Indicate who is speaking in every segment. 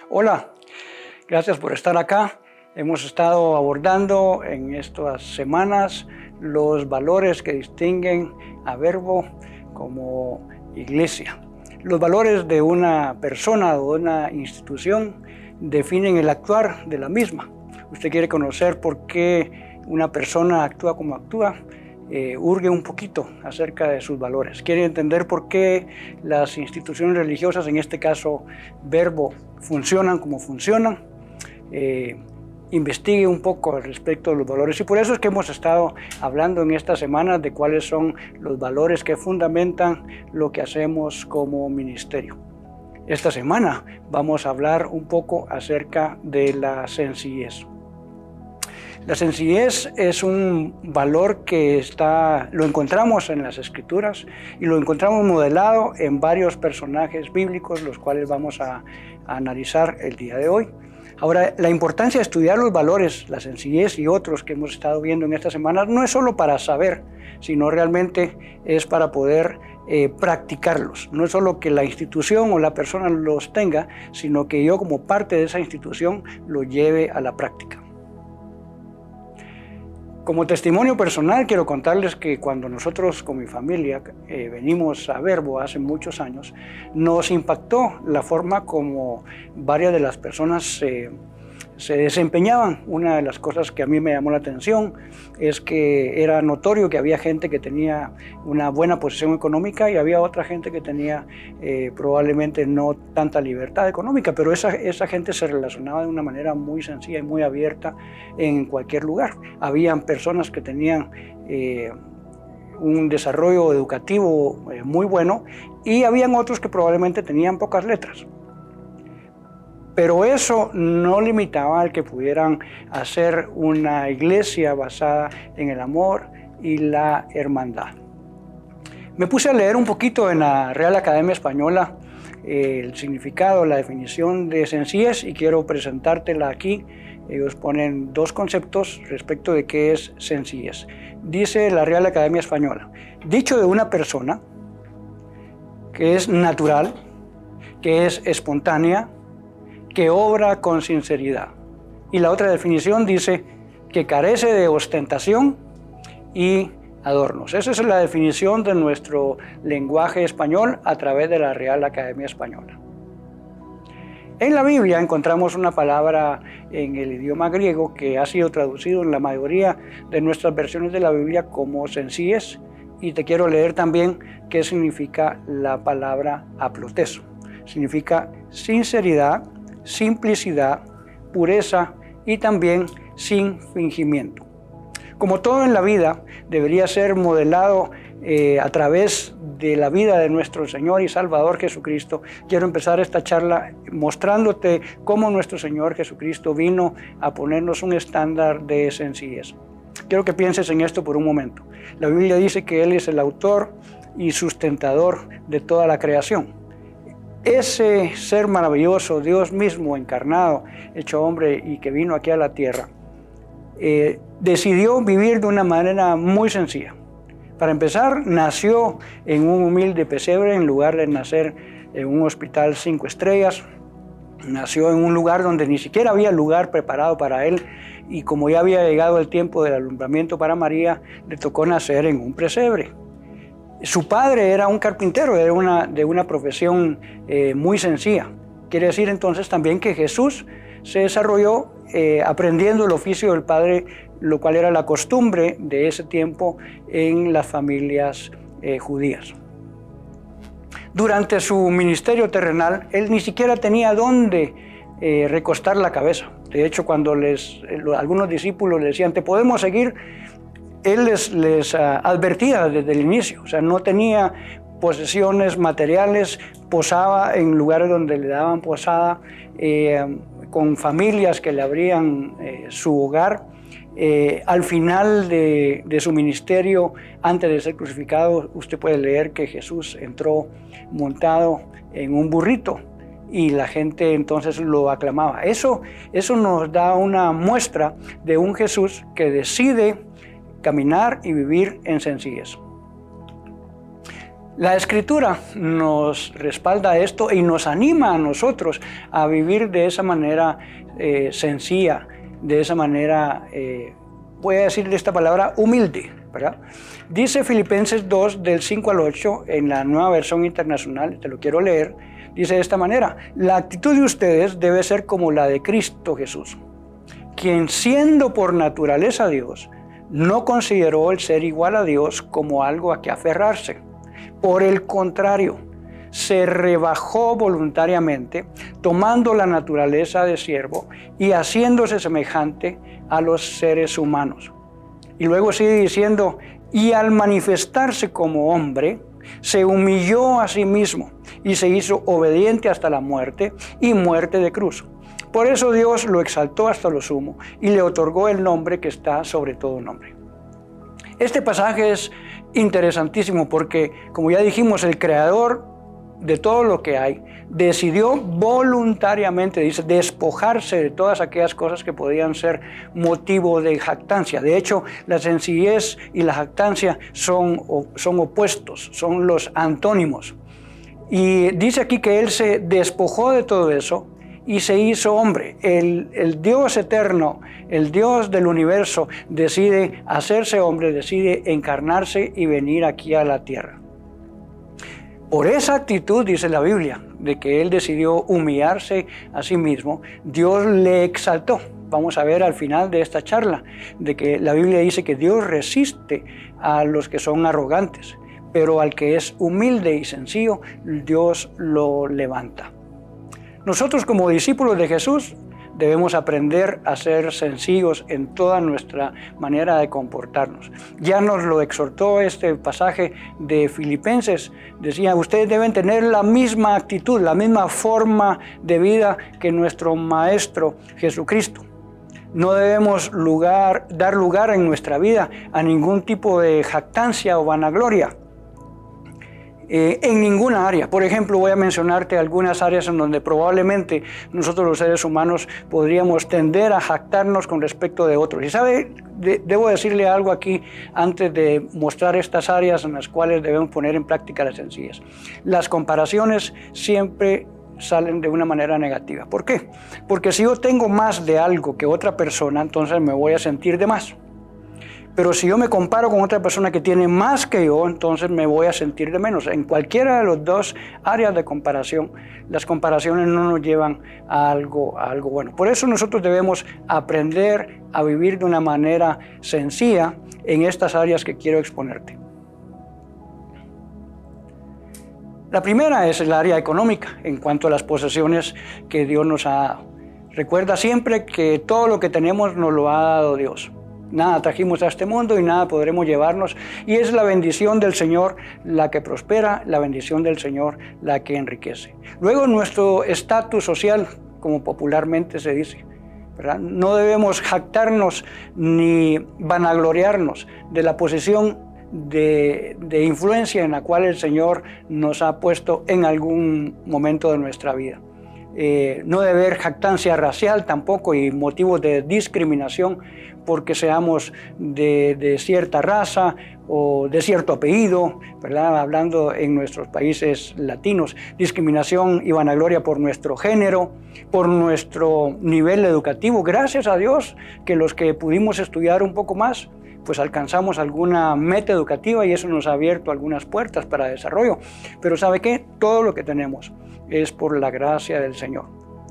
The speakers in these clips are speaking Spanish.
Speaker 1: Hola, gracias por estar acá. Hemos estado abordando en estas semanas los valores que distinguen a Verbo como iglesia. Los valores de una persona o de una institución definen el actuar de la misma. Usted quiere conocer por qué una persona actúa como actúa, hurgue un poquito acerca de sus valores. Quiere entender por qué las instituciones religiosas, en este caso Verbo, funcionan como funcionan. Investigue un poco al respecto de los valores, y por eso es que hemos estado hablando en estas semanas de cuáles son los valores que fundamentan lo que hacemos como ministerio. Esta semana vamos a hablar un poco acerca de la sencillez. La sencillez es un valor que lo encontramos en las Escrituras y lo encontramos modelado en varios personajes bíblicos, los cuales vamos a analizar el día de hoy. Ahora, la importancia de estudiar los valores, la sencillez y otros que hemos estado viendo en estas semanas no es solo para saber, sino realmente es para poder practicarlos. No es solo que la institución o la persona los tenga, sino que yo como parte de esa institución lo lleve a la práctica. Como testimonio personal, quiero contarles que cuando nosotros con mi familia venimos a Verbo hace muchos años, nos impactó la forma como varias de las personas se desempeñaban. Una de las cosas que a mí me llamó la atención es que era notorio que había gente que tenía una buena posición económica y había otra gente que tenía probablemente no tanta libertad económica, pero esa gente se relacionaba de una manera muy sencilla y muy abierta en cualquier lugar. Habían personas que tenían un desarrollo educativo muy bueno y habían otros que probablemente tenían pocas letras. Pero eso no limitaba al que pudieran hacer una iglesia basada en el amor y la hermandad. Me puse a leer un poquito en la Real Academia Española el significado, la definición de sencillez, y quiero presentártela aquí. Ellos ponen dos conceptos respecto de qué es sencillez. Dice la Real Academia Española: dicho de una persona que es natural, que es espontánea, que obra con sinceridad. Y la otra definición dice que carece de ostentación y adornos. Esa es la definición de nuestro lenguaje español a través de la Real Academia Española. En la Biblia encontramos una palabra en el idioma griego que ha sido traducido en la mayoría de nuestras versiones de la Biblia como sencillez, y te quiero leer también qué significa la palabra aploteso. Significa sinceridad, simplicidad, pureza y también sin fingimiento. Como todo en la vida, debería ser modelado a través de la vida de nuestro Señor y Salvador Jesucristo. Quiero empezar esta charla mostrándote cómo nuestro Señor Jesucristo vino a ponernos un estándar de sencillez. Quiero que pienses en esto por un momento. La Biblia dice que Él es el autor y sustentador de toda la creación. Ese ser maravilloso, Dios mismo encarnado, hecho hombre y que vino aquí a la tierra, decidió vivir de una manera muy sencilla. Para empezar, nació en un humilde pesebre en lugar de nacer en un hospital 5 estrellas. Nació en un lugar donde ni siquiera había lugar preparado para él, y como ya había llegado el tiempo del alumbramiento para María, le tocó nacer en un pesebre. Su padre era un carpintero, era de una profesión muy sencilla. Quiere decir entonces también que Jesús se desarrolló aprendiendo el oficio del padre, lo cual era la costumbre de ese tiempo en las familias judías. Durante su ministerio terrenal, él ni siquiera tenía dónde recostar la cabeza. De hecho, cuando algunos discípulos le decían: ¿te podemos seguir?, él les advertía desde el inicio. O sea, no tenía posesiones materiales, posaba en lugares donde le daban posada, con familias que le abrían su hogar. Al final de su ministerio, antes de ser crucificado, usted puede leer que Jesús entró montado en un burrito y la gente entonces lo aclamaba. Eso nos da una muestra de un Jesús que decide caminar y vivir en sencillez. La Escritura nos respalda esto y nos anima a nosotros a vivir de esa manera sencilla, de esa manera, voy a decir esta palabra, humilde, ¿verdad? Dice Filipenses 2, del 5 al 8, en la Nueva Versión Internacional, te lo quiero leer, dice de esta manera: la actitud de ustedes debe ser como la de Cristo Jesús, quien siendo por naturaleza Dios, no consideró el ser igual a Dios como algo a que aferrarse. Por el contrario, se rebajó voluntariamente, tomando la naturaleza de siervo y haciéndose semejante a los seres humanos. Y luego sigue diciendo: y al manifestarse como hombre, se humilló a sí mismo y se hizo obediente hasta la muerte y muerte de cruz. Por eso Dios lo exaltó hasta lo sumo y le otorgó el nombre que está sobre todo nombre. Este pasaje es interesantísimo porque, como ya dijimos, el creador de todo lo que hay decidió voluntariamente, dice, despojarse de todas aquellas cosas que podían ser motivo de jactancia. De hecho, la sencillez y la jactancia son opuestos, son los antónimos. Y dice aquí que Él se despojó de todo eso y se hizo hombre. El Dios eterno, el Dios del universo, decide hacerse hombre, decide encarnarse y venir aquí a la tierra. Por esa actitud, dice la Biblia, de que Él decidió humillarse a sí mismo, Dios le exaltó. Vamos a ver al final de esta charla, de que la Biblia dice que Dios resiste a los que son arrogantes, pero al que es humilde y sencillo, Dios lo levanta. Nosotros, como discípulos de Jesús, debemos aprender a ser sencillos en toda nuestra manera de comportarnos. Ya nos lo exhortó este pasaje de Filipenses. Decía: ustedes deben tener la misma actitud, la misma forma de vida que nuestro Maestro Jesucristo. No debemos dar lugar en nuestra vida a ningún tipo de jactancia o vanagloria. En ninguna área. Por ejemplo, voy a mencionarte algunas áreas en donde probablemente nosotros los seres humanos podríamos tender a jactarnos con respecto de otros. Y sabe, debo decirle algo aquí antes de mostrar estas áreas en las cuales debemos poner en práctica las sencillas. Las comparaciones siempre salen de una manera negativa. ¿Por qué? Porque si yo tengo más de algo que otra persona, entonces me voy a sentir de más. Pero si yo me comparo con otra persona que tiene más que yo, entonces me voy a sentir de menos. En cualquiera de las dos áreas de comparación, las comparaciones no nos llevan a algo bueno. Por eso nosotros debemos aprender a vivir de una manera sencilla en estas áreas que quiero exponerte. La primera es el área económica, en cuanto a las posesiones que Dios nos ha dado. Recuerda siempre que todo lo que tenemos nos lo ha dado Dios. Nada trajimos a este mundo y nada podremos llevarnos, y es la bendición del Señor la que prospera, la bendición del Señor la que enriquece. Luego, nuestro estatus social, como popularmente se dice, ¿verdad? No debemos jactarnos ni vanagloriarnos de la posición de influencia en la cual el Señor nos ha puesto en algún momento de nuestra vida. No debe haber jactancia racial tampoco y motivos de discriminación porque seamos de cierta raza o de cierto apellido, ¿verdad? Hablando en nuestros países latinos, discriminación y vanagloria por nuestro género, por nuestro nivel educativo. Gracias a Dios que los que pudimos estudiar un poco más, pues alcanzamos alguna meta educativa y eso nos ha abierto algunas puertas para desarrollo. Pero ¿sabe qué? Todo lo que tenemos es por la gracia del Señor.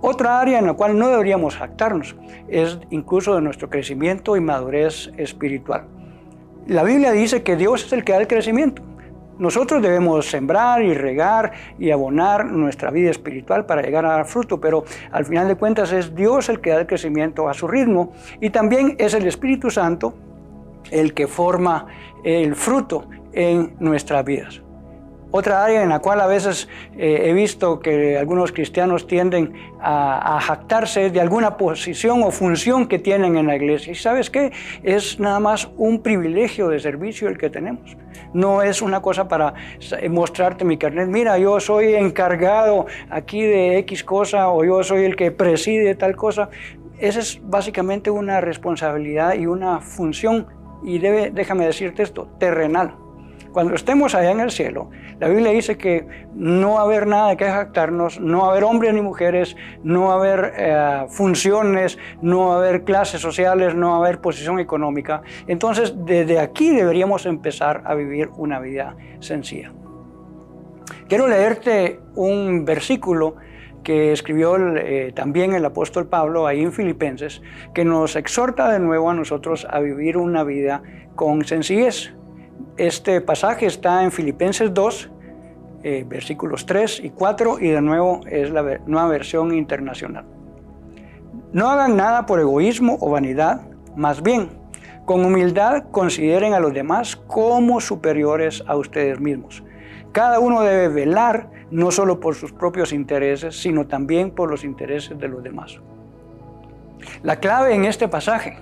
Speaker 1: Otra área en la cual no deberíamos jactarnos es incluso de nuestro crecimiento y madurez espiritual. La Biblia dice que Dios es el que da el crecimiento. Nosotros debemos sembrar y regar y abonar nuestra vida espiritual para llegar a dar fruto, pero al final de cuentas es Dios el que da el crecimiento a su ritmo y también es el Espíritu Santo el que forma el fruto en nuestras vidas. Otra área en la cual a veces he visto que algunos cristianos tienden a jactarse de alguna posición o función que tienen en la iglesia. ¿Y sabes qué? Es nada más un privilegio de servicio el que tenemos. No es una cosa para mostrarte mi carnet. Mira, yo soy encargado aquí de X cosa o yo soy el que preside tal cosa. Esa es básicamente una responsabilidad y una función, y déjame decirte esto, terrenal. Cuando estemos allá en el cielo, la Biblia dice que no va a haber nada de que jactarnos, no va a haber hombres ni mujeres, no va a haber funciones, no va a haber clases sociales, no va a haber posición económica. Entonces, desde aquí deberíamos empezar a vivir una vida sencilla. Quiero leerte un versículo que escribió también el apóstol Pablo ahí en Filipenses, que nos exhorta de nuevo a nosotros a vivir una vida con sencillez. Este pasaje está en Filipenses 2, versículos 3 y 4, y de nuevo es la nueva versión internacional. No hagan nada por egoísmo o vanidad, más bien, con humildad consideren a los demás como superiores a ustedes mismos. Cada uno debe velar no solo por sus propios intereses, sino también por los intereses de los demás. La clave en este pasaje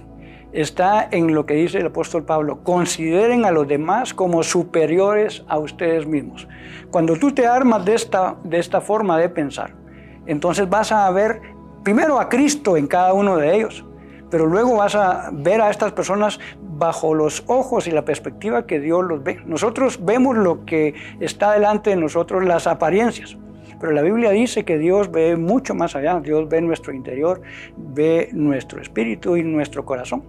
Speaker 1: está en lo que dice el apóstol Pablo: consideren a los demás como superiores a ustedes mismos. Cuando tú te armas de esta forma de pensar, entonces vas a ver primero a Cristo en cada uno de ellos, pero luego vas a ver a estas personas bajo los ojos y la perspectiva que Dios los ve. Nosotros vemos lo que está delante de nosotros, las apariencias, pero la Biblia dice que Dios ve mucho más allá. Dios ve nuestro interior, ve nuestro espíritu y nuestro corazón.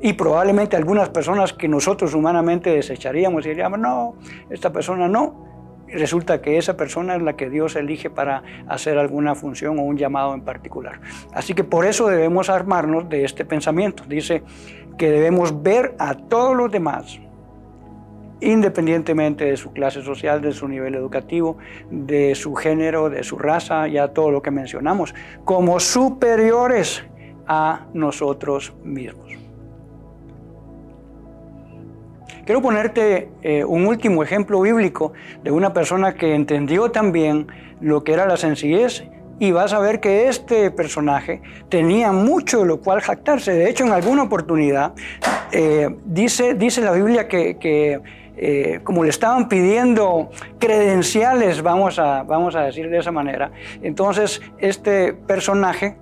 Speaker 1: Y probablemente algunas personas que nosotros humanamente desecharíamos y diríamos, no, esta persona no. Y resulta que esa persona es la que Dios elige para hacer alguna función o un llamado en particular. Así que por eso debemos armarnos de este pensamiento. Dice que debemos ver a todos los demás, independientemente de su clase social, de su nivel educativo, de su género, de su raza, ya todo lo que mencionamos, como superiores a nosotros mismos. Quiero ponerte un último ejemplo bíblico de una persona que entendió también lo que era la sencillez, y vas a ver que este personaje tenía mucho de lo cual jactarse. De hecho, en alguna oportunidad dice la Biblia que como le estaban pidiendo credenciales, vamos a decir de esa manera, entonces este personaje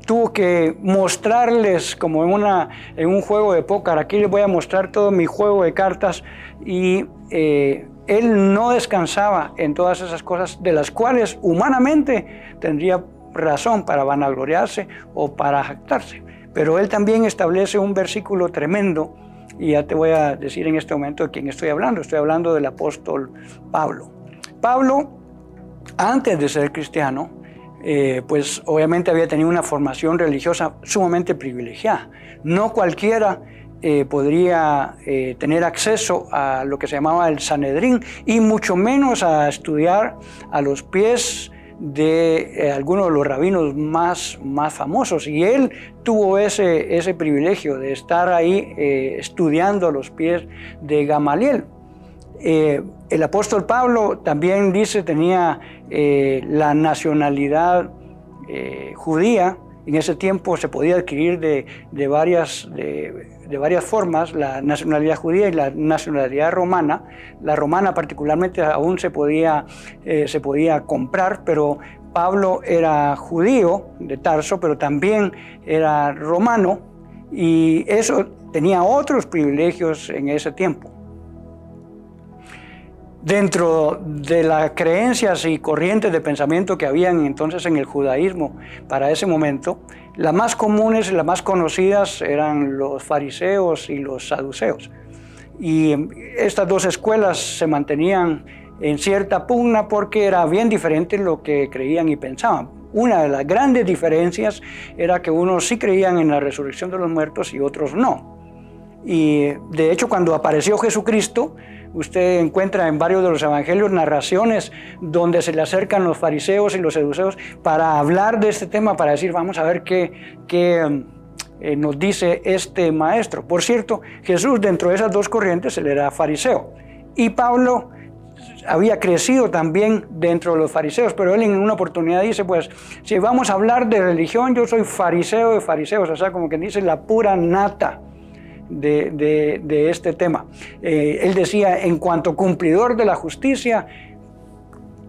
Speaker 1: tuvo que mostrarles, como en un juego de póker: aquí les voy a mostrar todo mi juego de cartas, y él no descansaba en todas esas cosas de las cuales humanamente tendría razón para vanagloriarse o para jactarse. Pero él también establece un versículo tremendo, y ya te voy a decir en este momento de quién estoy hablando. Estoy hablando del apóstol Pablo. Pablo, antes de ser cristiano, pues obviamente había tenido una formación religiosa sumamente privilegiada. No cualquiera podría tener acceso a lo que se llamaba el Sanedrín, y mucho menos a estudiar a los pies de algunos de los rabinos más famosos. Y él tuvo ese privilegio de estar ahí estudiando a los pies de Gamaliel. El apóstol Pablo también dice tenía la nacionalidad judía. En ese tiempo se podía adquirir de varias formas, la nacionalidad judía y la nacionalidad romana. La romana particularmente aún se podía comprar, pero Pablo era judío de Tarso, pero también era romano, y eso tenía otros privilegios en ese tiempo. Dentro de las creencias y corrientes de pensamiento que habían entonces en el judaísmo para ese momento, las más comunes y las más conocidas eran los fariseos y los saduceos. Y estas dos escuelas se mantenían en cierta pugna porque era bien diferente lo que creían y pensaban. Una de las grandes diferencias era que unos sí creían en la resurrección de los muertos y otros no. Y de hecho, cuando apareció Jesucristo, usted encuentra en varios de los evangelios narraciones donde se le acercan los fariseos y los saduceos para hablar de este tema, para decir, vamos a ver qué nos dice este maestro. Por cierto, Jesús, dentro de esas dos corrientes, él era fariseo, y Pablo había crecido también dentro de los fariseos, pero él en una oportunidad dice, pues, si vamos a hablar de religión, yo soy fariseo de fariseos, o sea, como que dice la pura nata de este tema. Él decía, en cuanto cumplidor de la justicia,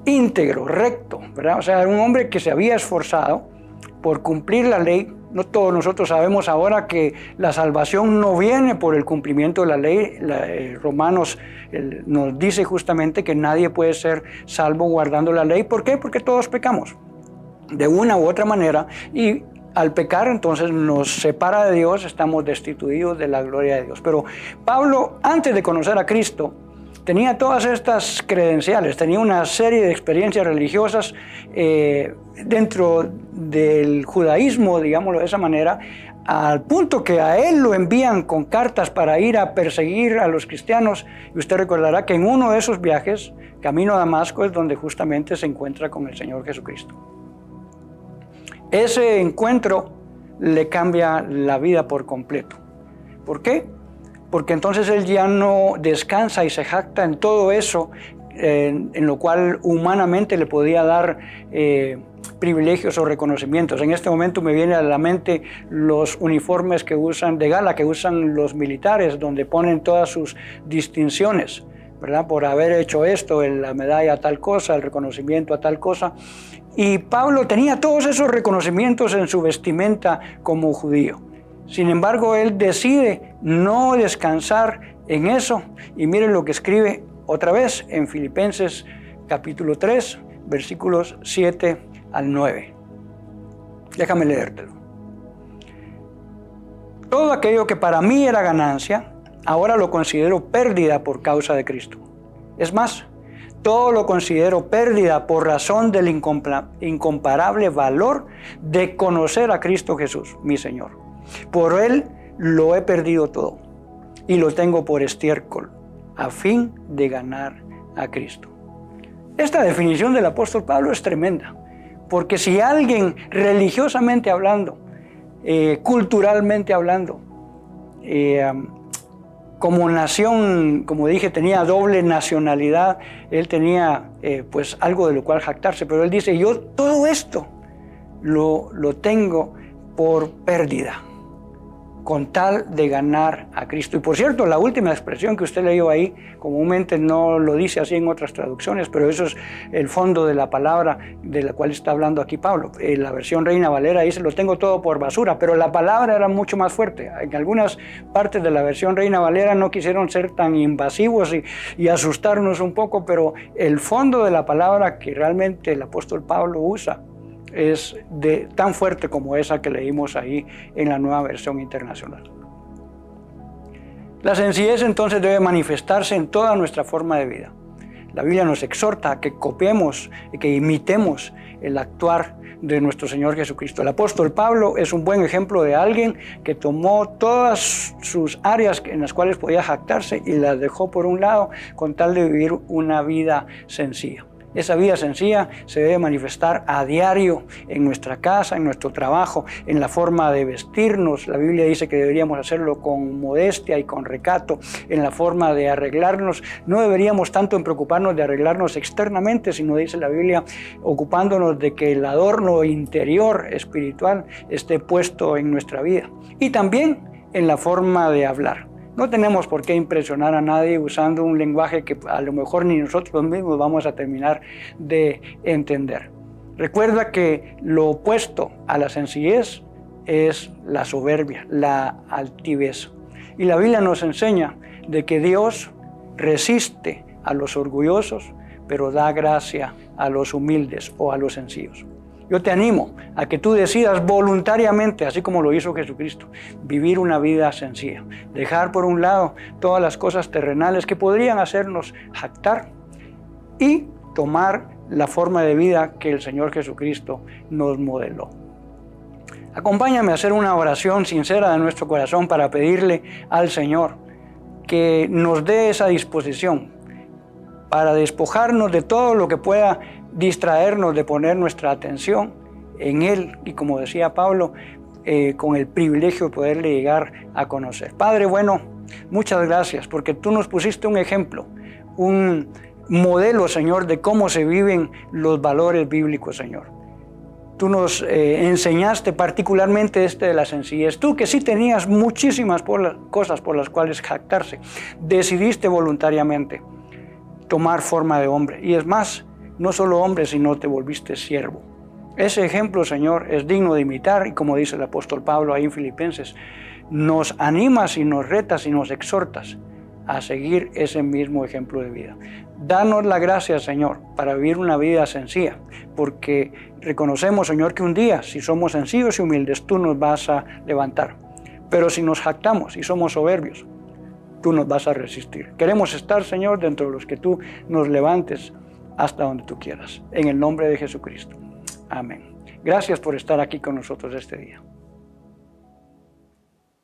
Speaker 1: íntegro, recto, ¿verdad? O sea, un hombre que se había esforzado por cumplir la ley. No todos nosotros sabemos ahora que la salvación no viene por el cumplimiento de la ley. Romanos nos dice justamente que nadie puede ser salvo guardando la ley. ¿Por qué? Porque todos pecamos de una u otra manera, y al pecar entonces nos separa de Dios, estamos destituidos de la gloria de Dios. Pero Pablo, antes de conocer a Cristo, tenía todas estas credenciales, tenía una serie de experiencias religiosas dentro del judaísmo, digámoslo de esa manera, al punto que a él lo envían con cartas para ir a perseguir a los cristianos. Y usted recordará que en uno de esos viajes, camino a Damasco, es donde justamente se encuentra con el Señor Jesucristo. Ese encuentro le cambia la vida por completo. ¿Por qué? Porque entonces él ya no descansa y se jacta en todo eso en lo cual humanamente le podía dar privilegios o reconocimientos. En este momento me viene a la mente los uniformes que usan de gala, que usan los militares, donde ponen todas sus distinciones, ¿verdad? Por haber hecho esto, la medalla a tal cosa, el reconocimiento a tal cosa. Y Pablo tenía todos esos reconocimientos en su vestimenta como judío. Sin embargo, él decide no descansar en eso. Y miren lo que escribe otra vez en Filipenses capítulo 3, versículos 7 al 9. Déjame leértelo. Todo aquello que para mí era ganancia, ahora lo considero pérdida por causa de Cristo. Es más, todo lo considero pérdida por razón del incomparable valor de conocer a Cristo Jesús, mi Señor. Por Él lo he perdido todo y lo tengo por estiércol, a fin de ganar a Cristo. Esta definición del apóstol Pablo es tremenda, porque si alguien religiosamente hablando, culturalmente hablando, como nación, como dije, tenía doble nacionalidad, él tenía pues algo de lo cual jactarse, pero él dice, yo todo esto lo tengo por pérdida, con tal de ganar a Cristo. Y por cierto, la última expresión que usted leyó ahí, comúnmente no lo dice así en otras traducciones, pero eso es el fondo de la palabra de la cual está hablando aquí Pablo. En la versión Reina Valera dice, lo tengo todo por basura, pero la palabra era mucho más fuerte. En algunas partes de la versión Reina Valera no quisieron ser tan invasivos y asustarnos un poco, pero el fondo de la palabra que realmente el apóstol Pablo usa es tan fuerte como esa que leímos ahí en la Nueva Versión Internacional. La sencillez entonces debe manifestarse en toda nuestra forma de vida. La Biblia nos exhorta a que copiemos y que imitemos el actuar de nuestro Señor Jesucristo. El apóstol Pablo es un buen ejemplo de alguien que tomó todas sus áreas en las cuales podía jactarse y las dejó por un lado con tal de vivir una vida sencilla. Esa vida sencilla se debe manifestar a diario en nuestra casa, en nuestro trabajo, en la forma de vestirnos. La Biblia dice que deberíamos hacerlo con modestia y con recato, en la forma de arreglarnos. No deberíamos tanto en preocuparnos de arreglarnos externamente, sino, dice la Biblia, ocupándonos de que el adorno interior espiritual esté puesto en nuestra vida. Y también en la forma de hablar. No tenemos por qué impresionar a nadie usando un lenguaje que a lo mejor ni nosotros mismos vamos a terminar de entender. Recuerda que lo opuesto a la sencillez es la soberbia, la altivez. Y la Biblia nos enseña de que Dios resiste a los orgullosos, pero da gracia a los humildes o a los sencillos. Yo te animo a que tú decidas voluntariamente, así como lo hizo Jesucristo, vivir una vida sencilla. Dejar por un lado todas las cosas terrenales que podrían hacernos jactar y tomar la forma de vida que el Señor Jesucristo nos modeló. Acompáñame a hacer una oración sincera de nuestro corazón para pedirle al Señor que nos dé esa disposición para despojarnos de todo lo que pueda distraernos de poner nuestra atención en Él y, como decía Pablo, con el privilegio de poderle llegar a conocer. Padre bueno, muchas gracias porque tú nos pusiste un ejemplo, un modelo, Señor, de cómo se viven los valores bíblicos, Señor. Tú nos enseñaste particularmente de la sencillez. Tú que sí tenías muchísimas cosas por las cuales jactarse, decidiste voluntariamente tomar forma de hombre. Y es más, no solo hombre, sino te volviste siervo. Ese ejemplo, Señor, es digno de imitar y como dice el apóstol Pablo ahí en Filipenses, nos animas y nos retas y nos exhortas a seguir ese mismo ejemplo de vida. Danos la gracia, Señor, para vivir una vida sencilla, porque reconocemos, Señor, que un día, si somos sencillos y humildes, tú nos vas a levantar. Pero si nos jactamos y somos soberbios, tú nos vas a resistir. Queremos estar, Señor, dentro de los que tú nos levantes hasta donde tú quieras. En el nombre de Jesucristo. Amén. Gracias por estar aquí con nosotros este día.